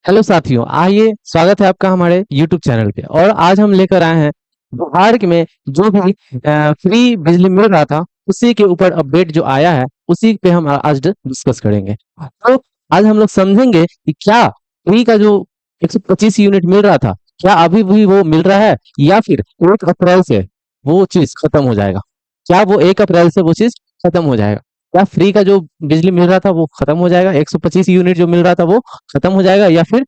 Hello साथियों, आइए स्वागत है आपका हमारे YouTube चैनल पे। और आज हम लेकर आए हैं बिहार में जो भी फ्री बिजली मिल रहा था उसी के ऊपर अपडेट जो आया है उसी पे हम आज डिस्कस करेंगे। तो आज हम लोग समझेंगे कि क्या फ्री का जो 125 यूनिट मिल रहा था, क्या अभी भी वो मिल रहा है या फिर 1 अप्रैल से वो चीज खत्म हो जाएगा। क्या वो 1 अप्रैल से वो चीज खत्म हो जाएगा? क्या फ्री का जो बिजली मिल रहा था वो खत्म हो जाएगा, 125 यूनिट जो मिल रहा था वो खत्म हो जाएगा या फिर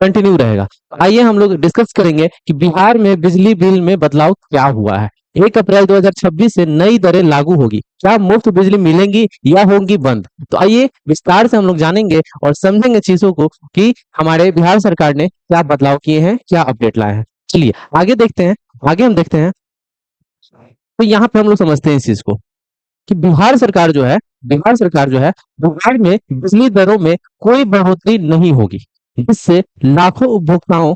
कंटिन्यू रहेगा? तो आइए हम लोग डिस्कस करेंगे कि बिहार में बिजली बिल में बदलाव क्या हुआ है। 1 अप्रैल 2026 से नई दरें लागू होगी। क्या मुफ्त बिजली मिलेंगी या होंगी बंद? तो आइए विस्तार से हम लोग जानेंगे और समझेंगे चीजों को कि हमारे बिहार सरकार ने क्या बदलाव किए हैं, क्या अपडेट लाए हैं। चलिए आगे देखते हैं। आगे हम देखते हैं तो यहाँ पे हम लोग समझते हैं इस चीज को कि बिहार सरकार जो है बिहार में बिजली दरों में कोई बढ़ोतरी नहीं होगी, जिससे लाखों उपभोक्ताओं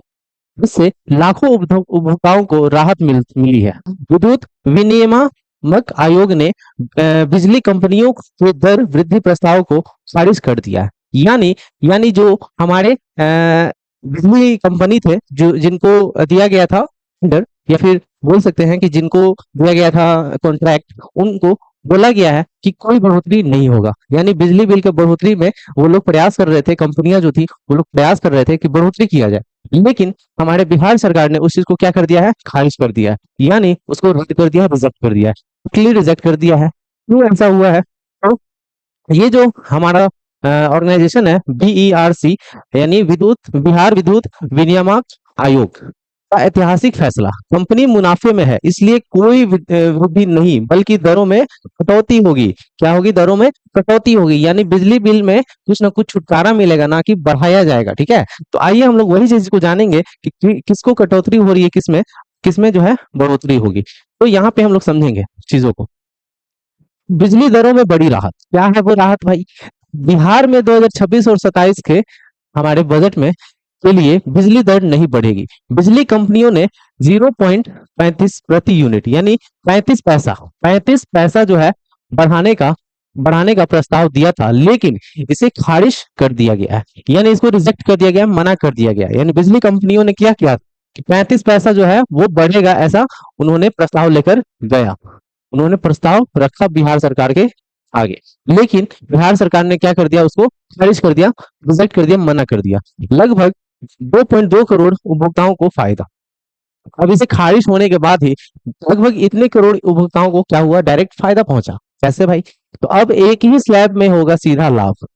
जिससे लाखों उपभोक्ताओं को राहत मिली है। विद्युत विनियामक आयोग ने बिजली कंपनियों के दर वृद्धि प्रस्ताव को खारिज कर दिया है। यानी जो हमारे बिजली कंपनी थे, जो जिनको दिया गया था टेंडर, या फिर बोल सकते हैं कि जिनको दिया गया था कॉन्ट्रैक्ट, उनको बोला गया है कि कोई बढ़ोतरी नहीं होगा। यानी बिजली बिल के बढ़ोतरी में वो लोग प्रयास कर रहे थे, कंपनियां जो थी वो लोग प्रयास कर रहे थे कि बढ़ोतरी किया जाए, लेकिन हमारे बिहार सरकार ने उस चीज को क्या कर दिया है, खारिज कर दिया है। यानी उसको रद्द कर दिया, रिजेक्ट कर दिया है, क्लियर रिजेक्ट कर दिया है। क्यों ऐसा हुआ है? तो ये जो हमारा ऑर्गेनाइजेशन है BERC, यानी बिहार विद्युत विनियामक आयोग का ऐतिहासिक फैसला, कंपनी मुनाफे में है इसलिए कोई वृद्धि नहीं बल्कि दरों में कटौती होगी। क्या होगी? दरों में कटौती होगी, यानी बिजली बिल में कुछ ना कुछ छुटकारा मिलेगा, ना कि बढ़ाया जाएगा। ठीक है, तो आइए हम लोग वही चीज को जानेंगे कि किसको कटौती हो रही है, किसमें किसमें जो है बढ़ोतरी होगी। तो यहाँ पे हम लोग समझेंगे चीजों को। बिजली दरों में बड़ी राहत, क्या है वो राहत भाई? बिहार में 2026 और 27 के हमारे बजट में के लिए बिजली दर नहीं बढ़ेगी। बिजली कंपनियों ने 0.35 प्रति यूनिट, यानी 35 पैसा जो है बढ़ाने का बढ़ाने का प्रस्ताव दिया था, लेकिन इसे खारिज कर दिया गया है। यानी इसको रिजेक्ट कर दिया गया, मना कर दिया गया। यानी बिजली कंपनियों ने क्या किया कि 35 पैसा जो है वो बढ़ेगा, ऐसा उन्होंने प्रस्ताव लेकर गया। उन्होंने प्रस्ताव रखा बिहार सरकार के आगे, लेकिन बिहार सरकार ने क्या कर दिया, उसको खारिज कर दिया, रिजेक्ट कर दिया, मना कर दिया। लगभग 2.2 करोड़ उपभोक्ताओं को फायदा। अब इसे खारिज होने के बाद ही लगभग इतने करोड़ उपभोक्ताओं को क्या हुआ, डायरेक्ट फायदा पहुंचा। कैसे भाई? तो अब एक ही स्लैब में होगा सीधा लाभ।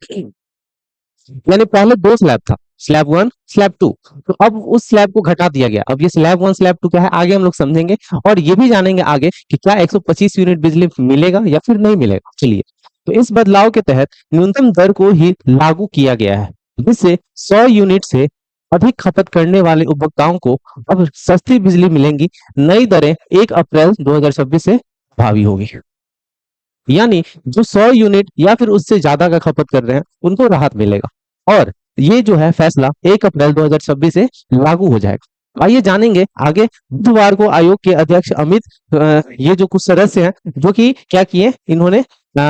यानी पहले 2 स्लैब था, स्लैब 1 स्लैब 2, तो अब उस स्लैब को घटा दिया गया। अब ये स्लैब 1 स्लैब 2 क्या है, आगे हम लोग समझेंगे। और ये भी जानेंगे आगे कि क्या 125 यूनिट बिजली मिलेगा या फिर नहीं मिलेगा। चलिए, तो इस बदलाव के तहत न्यूनतम दर को ही लागू किया गया है, जिससे 100 यूनिट से अधिक खपत करने वाले उपभोक्ताओं को अब सस्ती बिजली मिलेंगी। नई दरें 1 अप्रैल 2026 से प्रभावी होगी। यानी जो 100 यूनिट या फिर उससे ज्यादा का खपत कर रहे हैं उनको राहत मिलेगा, और ये जो है फैसला 1 अप्रैल 2026 से लागू हो जाएगा। आइए जानेंगे आगे। बुधवार को आयोग के अध्यक्ष अमित ये जो कुछ सदस्य हैं जो कि क्या किए, इन्होंने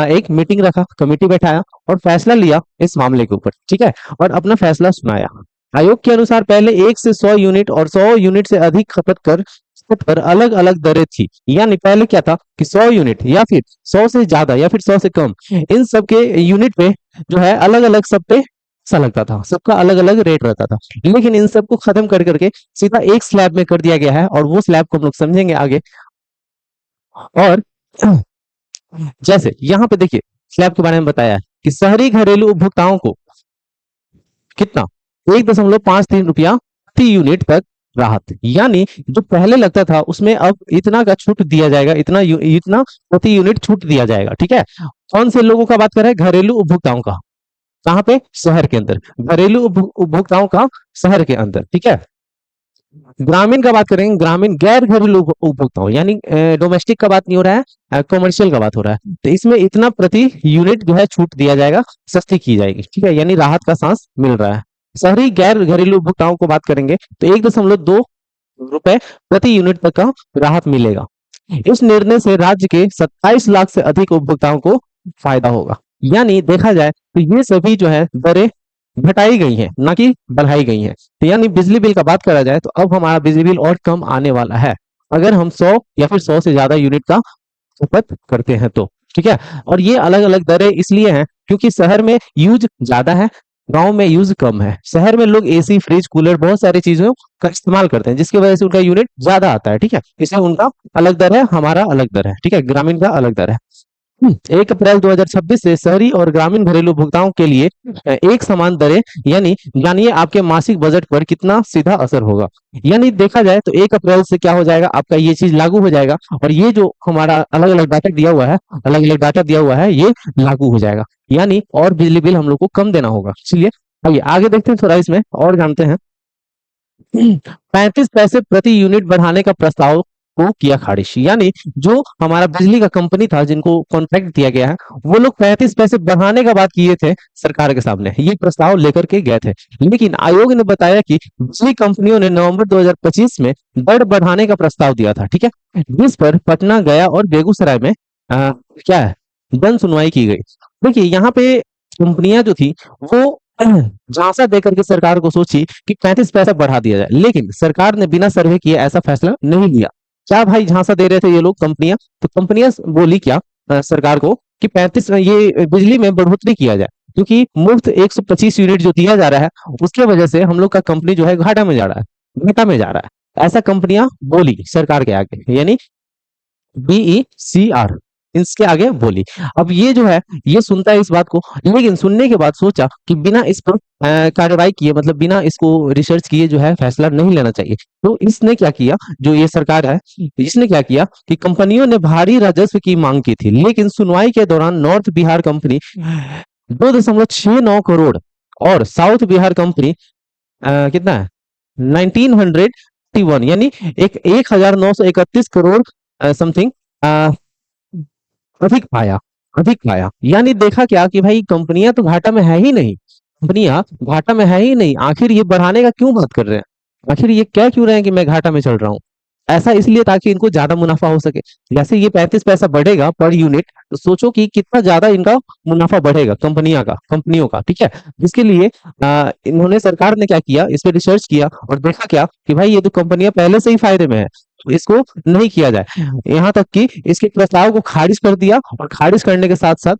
एक मीटिंग रखा, कमेटी बैठाया और फैसला लिया इस मामले के ऊपर। ठीक है, और अपना फैसला सुनाया। आयोग के अनुसार पहले 1 से 100 यूनिट और 100 यूनिट से अधिक खपत पर अलग अलग दरें थी। यानी पहले क्या था कि 100 यूनिट या फिर 100 से ज्यादा या फिर 100 से कम, इन सब के यूनिट पे जो है अलग अलग सब पे ऐसा लगता था, सबका अलग अलग रेट रहता था। लेकिन इन सबको खत्म कर करके सीधा एक स्लैब में कर दिया गया है, और वो स्लैब को हम लोग समझेंगे आगे। और जैसे यहाँ पे देखिए, स्लैब के बारे में बताया है कि शहरी घरेलू उपभोक्ताओं को कितना, 1.53 रुपया प्रति यूनिट तक राहत। यानी जो पहले लगता था उसमें अब इतना का छूट दिया जाएगा, इतना प्रति यूनिट छूट दिया जाएगा। ठीक है, कौन से लोगों का बात कर रहे हैं? घरेलू उपभोक्ताओं का। कहाँ पे? शहर के अंदर, घरेलू उपभोक्ताओं का शहर के अंदर। ठीक है, ग्रामीण का बात करेंगे, ग्रामीण गैर घरेलू उपभोक्ताओं, यानी डोमेस्टिक का बात नहीं हो रहा है, कमर्शियल का बात हो रहा है। तो इसमें इतना प्रति यूनिट जो है छूट दिया जाएगा, सस्ती की जाएगी। ठीक है, यानी राहत का सांस मिल रहा है। शहरी गैर घरेलू उपभोक्ताओं को बात करेंगे तो 1.2 रुपए प्रति यूनिट तक का राहत मिलेगा। इस निर्णय से राज्य के 27 लाख से अधिक उपभोक्ताओं को फायदा होगा। यानी देखा जाए तो ये सभी जो है दरें घटाई गई हैं, ना कि बढ़ाई गई हैं। तो यानी बिजली बिल का बात करा जाए तो अब हमारा बिजली बिल और कम आने वाला है, अगर हम 100 या फिर 100 से ज्यादा यूनिट का खपत करते हैं तो। ठीक है। और ये अलग अलग दरें इसलिए हैं क्योंकि शहर में यूज ज्यादा है, गांव में यूज कम है। शहर में लोग एसी, फ्रिज, कूलर, बहुत सारी चीजों का इस्तेमाल करते हैं, जिसकी वजह से उनका यूनिट ज्यादा आता है। ठीक है, इसलिए उनका अलग दर है, हमारा अलग दर है। ठीक है, ग्रामीण का अलग दर है। 1 अप्रैल 2026 से शहरी और ग्रामीण घरेलू उपभोक्ताओं के लिए एक समान दरें, यानी जानिए आपके मासिक बजट पर कितना सीधा असर होगा। यानी देखा जाए तो 1 अप्रैल से क्या हो जाएगा, आपका ये चीज लागू हो जाएगा, और ये जो हमारा अलग अलग डाटा दिया हुआ है, अलग अलग डाटा दिया हुआ है, ये लागू हो जाएगा। यानी और बिजली बिल हम लोग को कम देना होगा। चलिए आइए आगे देखते हैं, थोड़ा इसमें और जानते हैं। 35 पैसे प्रति यूनिट बढ़ाने का प्रस्ताव को किया खारिज। यानी जो हमारा बिजली का कंपनी था, जिनको कॉन्ट्रैक्ट दिया गया है, वो लोग 35 पैसे बढ़ाने का बात किए थे सरकार के सामने, ये प्रस्ताव लेकर के गए थे। लेकिन आयोग ने बताया कि बिजली कंपनियों ने नवंबर 2025 में दर बढ़ाने का प्रस्ताव दिया था। ठीक है, जिस पर पटना, गया और बेगूसराय में क्या है, जन सुनवाई की गई। देखिए यहाँ पे कंपनियां जो थी वो झांसा देकर के सरकार को सोची कि 35 पैसा बढ़ा दिया जाए, लेकिन सरकार ने बिना सर्वे किए ऐसा फैसला नहीं लिया। क्या भाई झांसा दे रहे थे ये लोग कंपनियां, तो कंपनियां बोली क्या सरकार को कि 35 ये बिजली में बढ़ोतरी किया जाए, क्योंकि मुफ्त 125 यूनिट जो दिया जा रहा है उसके वजह से हम लोग का कंपनी जो है घाटा में जा रहा है, घाटा में जा रहा है। ऐसा कंपनियां बोली सरकार के आगे, यानी BECR इसके आगे बोली। अब ये जो है ये सुनता है इस बात को, लेकिन सुनने के बाद सोचा कि बिना इस पर कार्रवाई किए, मतलब बिना इसको रिसर्च किए जो है फैसला नहीं लेना चाहिए। तो इसने क्या किया, जो ये सरकार है, इसने क्या किया कि कंपनियों ने भारी राजस्व की मांग की थी, लेकिन सुनवाई के दौरान नॉर्थ बिहार कंपनी 2.69 करोड़ और साउथ बिहार कंपनी कितना है 1931, यानी एक 1931 करोड़ समथिंग अधिक पाया, अधिक पाया। यानी देखा क्या कि भाई कंपनियां तो घाटा में है ही नहीं, कंपनियां घाटा में है ही नहीं, आखिर ये बढ़ाने का क्यों बात कर रहे हैं, आखिर ये क्या क्यों रहे हैं कि मैं घाटा में चल रहा हूँ। ऐसा इसलिए ताकि इनको ज्यादा मुनाफा हो सके। जैसे ये 35 पैसा बढ़ेगा पर यूनिट, तो सोचो कि कितना ज्यादा इनका मुनाफा बढ़ेगा कंपनियों का, कंपनियों का। ठीक है, जिसके लिए इन्होंने, सरकार ने क्या किया, इस पे रिसर्च किया और देखा क्या कि भाई ये तो कंपनियां पहले से ही फायदे में है, तो इसको नहीं किया जाए। यहाँ तक कि इसके प्रस्ताव को खारिज कर दिया, और खारिज करने के साथ साथ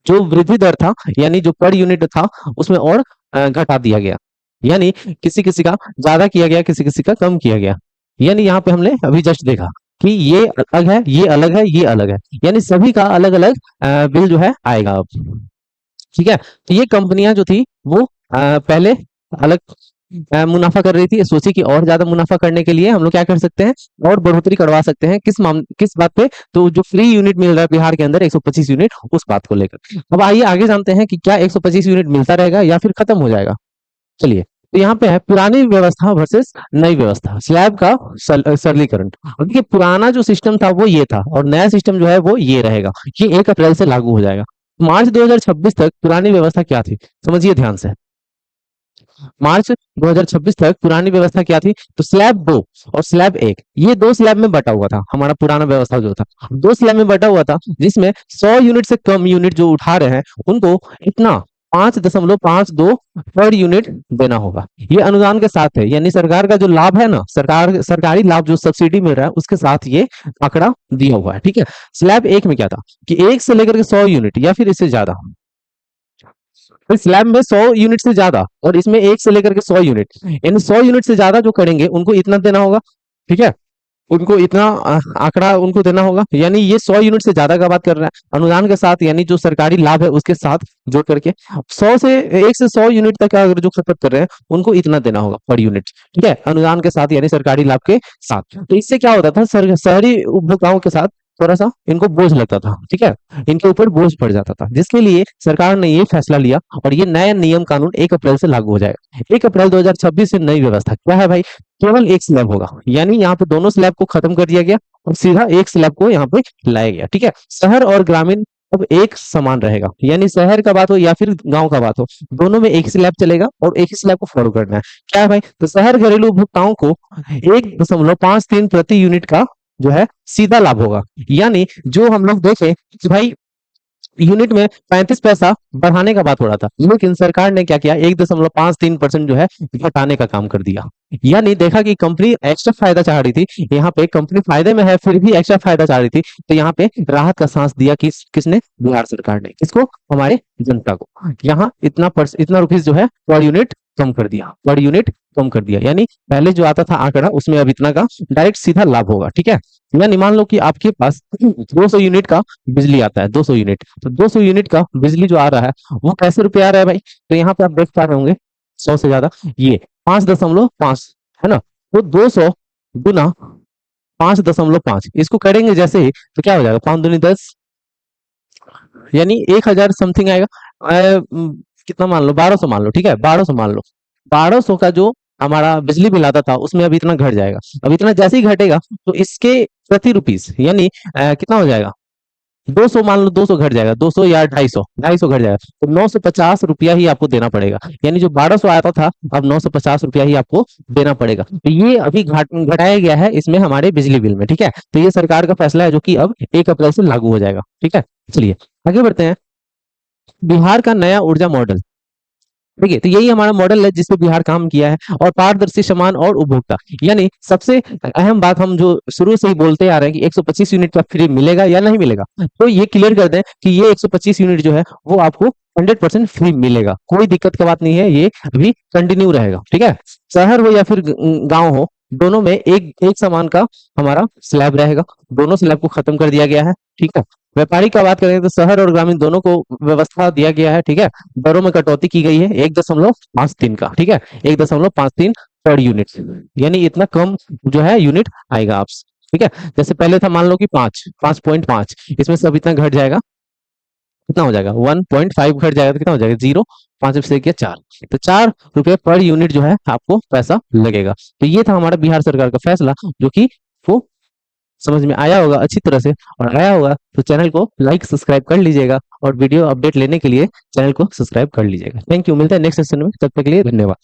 जो वृद्धि दर था, यानी जो पर यूनिट था, उसमें और घटा दिया गया। यानी किसी किसी का ज्यादा किया गया, किसी किसी का कम किया गया। यानी यहाँ पे हमने अभी जस्ट देखा कि ये अलग है, ये अलग है, ये अलग है, यानी सभी का अलग अलग बिल जो है आएगा अब। ठीक है, तो ये कंपनियां जो थी वो पहले अलग मुनाफा कर रही थी, सोची कि और ज्यादा मुनाफा करने के लिए हम लोग क्या कर सकते हैं, और बढ़ोतरी करवा सकते हैं। किस बात पे, तो जो फ्री यूनिट मिल रहा है बिहार के अंदर 125 यूनिट, उस बात को लेकर। अब आइए आगे जानते हैं कि क्या 125 यूनिट मिलता रहेगा या फिर खत्म हो जाएगा। चलिए, तो यहाँ पे है पुरानी व्यवस्था वर्सेस नई व्यवस्था, स्लैब का सरलीकरण। अब देखिए पुराना जो सिस्टम था वो ये था, और नया सिस्टम जो है वो ये रहेगा, ये 1 अप्रैल से लागू हो जाएगा। मार्च 2026 तक पुरानी व्यवस्था क्या थी, समझिए ध्यान से। मार्च 2026 तक पुरानी व्यवस्था क्या थी, तो स्लैब 2 और स्लैब 1, ये दो स्लैब में बटा हुआ था हमारा पुराना व्यवस्था जो था, दो स्लैब में बटा हुआ था, जिसमें 100 यूनिट से कम यूनिट जो उठा रहे हैं उनको इतना 5.52 पर यूनिट देना होगा। ये अनुदान के साथ है, यानी सरकार का जो लाभ है ना, सरकारी लाभ जो सब्सिडी मिल रहा है उसके साथ ये आंकड़ा दिया हुआ है। ठीक है, स्लैब 1 में क्या था कि 1 से लेकर के 100 यूनिट या फिर इससे ज्यादा, तो स्लैब में 100 यूनिट से ज्यादा और इसमें 1 से लेकर के 100 यूनिट, यानी 100 यूनिट से ज्यादा जो करेंगे उनको इतना देना होगा। ठीक है, उनको इतना आंकड़ा उनको देना होगा, यानी ये 100 यूनिट से ज्यादा का बात कर रहा है अनुदान के साथ, यानी जो सरकारी लाभ है उसके साथ जोड़ करके 100 से 1 से 100 यूनिट तक अगर जो खपत कर रहे हैं उनको इतना देना होगा पर यूनिट। ठीक है, अनुदान के साथ यानी सरकारी लाभ के साथ। तो इससे क्या होता था, शहरी उपभोक्ताओं के साथ थोड़ा सा इनको बोझ लगता था। ठीक है, इनके ऊपर बोझ पड़ जाता था, जिसके लिए सरकार ने ये फैसला लिया, और ये नया नियम कानून 1 अप्रैल से लागू हो जाएगा। 1 अप्रैल 2026 से नई व्यवस्था क्या है भाई, केवल एक स्लैब होगा, यानी यहाँ पे दोनों स्लैब को खत्म कर दिया गया और सीधा एक स्लैब को यहाँ पे लाया गया। ठीक है, शहर और ग्रामीण अब एक समान रहेगा, यानी शहर का बात हो या फिर गांव का बात हो, दोनों में एक स्लैब चलेगा और एक ही स्लैब को फॉलो करना है। क्या है भाई, तो शहर घरेलू उपभोक्ताओं को 1.53 प्रति यूनिट का जो है सीधा लाभ होगा। यानी जो हम लोग देखें कि भाई यूनिट में 35 पैसा बढ़ाने का बात हो रहा था, लेकिन सरकार ने क्या किया, 1.53% जो है घटाने का काम कर दिया। यानी देखा कि कंपनी एक्स्ट्रा फायदा चाह रही थी, यहाँ पे कंपनी फायदे में है फिर भी एक्स्ट्रा फायदा चाह रही थी, तो यहाँ पे राहत का सांस दिया किसने, बिहार सरकार ने। किसको, हमारे जनता को। यहाँ इतना रुपीस जो है पर यूनिट कम कर दिया, पर यूनिट कम कर दिया। यानी पहले जो आता था आंकड़ा, उसमें अब इतना का डायरेक्ट सीधा लाभ होगा। ठीक है, यानी मान लो कि आपके पास 200 यूनिट का बिजली आता है, 200 यूनिट, तो 200 यूनिट का बिजली जो आ रहा है वो कैसे रुपए आ रहा है भाई, तो यहाँ पे आप देख पा रहे होंगे 100 से ज्यादा, ये 5.5 है ना। तो 200 गुना 5.5, इसको करेंगे जैसे ही, तो क्या हो जाएगा, 5 दूनी 10, यानी 1000 समथिंग आएगा। कितना मान लो, 1200 मान लो, ठीक है, 1200 मान लो। 1200 का जो हमारा बिजली बिल आता था उसमें अभी इतना घट जाएगा। अब इतना जैसे ही घटेगा तो इसके प्रति रुपीस यानी कितना हो जाएगा, 200 मान लो, 200 घट जाएगा, 200 या 250, 250 घट जाएगा, तो 950 रुपया ही आपको देना पड़ेगा। यानी जो 1200 आता था, अब 950 रुपया ही आपको देना पड़ेगा। तो ये अभी घटाया गया है इसमें हमारे बिजली बिल में। ठीक है, तो ये सरकार का फैसला है जो कि अब 1 अप्रैल से लागू हो जाएगा। ठीक है, चलिए आगे बढ़ते हैं। बिहार का नया ऊर्जा मॉडल, ठीक है, तो यही हमारा मॉडल है जिसपे बिहार काम किया है। और पारदर्शी, समान और उपभोक्ता, यानी सबसे अहम बात हम जो शुरू से ही बोलते आ रहे हैं कि 125 यूनिट का फ्री मिलेगा या नहीं मिलेगा, तो ये क्लियर कर दें कि ये 125 यूनिट जो है वो आपको 100% फ्री मिलेगा, कोई दिक्कत की बात नहीं है, ये अभी कंटिन्यू रहेगा। ठीक है, शहर हो या फिर गांव हो, दोनों में एक एक समान का हमारा स्लैब रहेगा, दोनों स्लैब को खत्म कर दिया गया है। ठीक है, व्यापारी का बात करें तो शहर और ग्रामीण दोनों को व्यवस्था दिया गया है। ठीक है, दरों में कटौती की गई है 1.53 का। ठीक है, 1.53 पर यूनिट, यानी इतना कम जो है यूनिट आएगा आप। ठीक है, जैसे पहले था मान लो कि 5.5, इसमें से अब इतना घट जाएगा, कितना हो जाएगा 1.5 घट जाएगा, तो कितना हो जाएगा 0, 5 से किया 4, तो 4 रुपए पर यूनिट जो है आपको पैसा लगेगा। तो ये था हमारा बिहार सरकार का फैसला, जो कि वो समझ में आया होगा अच्छी तरह से, और आया होगा तो चैनल को लाइक सब्सक्राइब कर लीजिएगा, और वीडियो अपडेट लेने के लिए चैनल को सब्सक्राइब कर लीजिएगा। थैंक यू, मिलते हैं नेक्स्ट सेशन में, तब तक के लिए धन्यवाद।